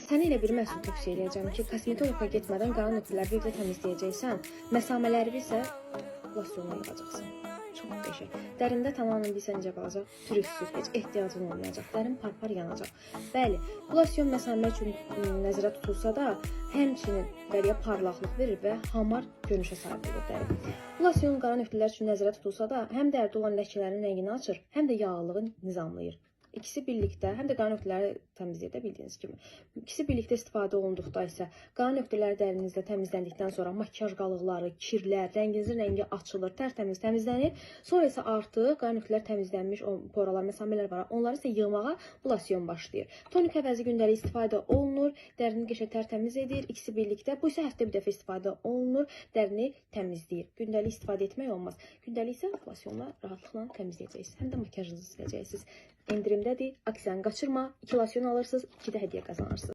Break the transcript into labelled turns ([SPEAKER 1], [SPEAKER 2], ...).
[SPEAKER 1] Səni elə bir məhsul tövsiyə edəcəm ki, kosmetoloqa getmədən qara nöqtələri birdə təmizləyəcəksən, məsamələri isə losyonla yığacaqsan. Çox qəşəng. Dərində tamamilə bilsən necə qalacaq? Pürüzsüz, heç ehtiyacın olmayacaq. Dərin par-par yanacaq. Bəli, bu losyon məsamələr üçün nəzərdə tutulsa da, həmçinin dəriyə parlaqlıq verir və hamar görünüşə sahib olur dəri. Bu losyon qara nöqtələr üçün nəzərdə tutulsa da, həm dəridə olan ləkələrin rəngini açır, həm də yağlılığı nizamlayır. İkisi birlikdə, həm də qara nöqtələri təmizləyir də bildiyiniz kimi. İkisi birlikdə istifadə olunduqda isə qara nöqtələr dərinizdə təmizləndikdən sonra makiyaj qalıqları, kirlər, rənginizin rəngi açılır, tərtəmiz təmizlənir. Sonra isə artıq qara nöqtələr təmizlənmiş o poralar, məsamələr var. Onları isə yığmağa bu losyon başlayır. Tonik əvəzi gündəlik istifadə olunur, dərini qəşəng tərtəmiz edir. İkisi birlikdə, bu isə həftə bir dəfə istifadə olunur, dərini təmizləyir. Gündəlik istifadə etmək olmaz. Gündəlik isə losyonla rahatlıqla təmizləyəcəksiniz. Həm də makiyajınızı siləcəksiniz. Endirimdədir, aksiyanı qaçırma, 2 losyon alırsınız, 2 də hədiyyə qazanırsınız.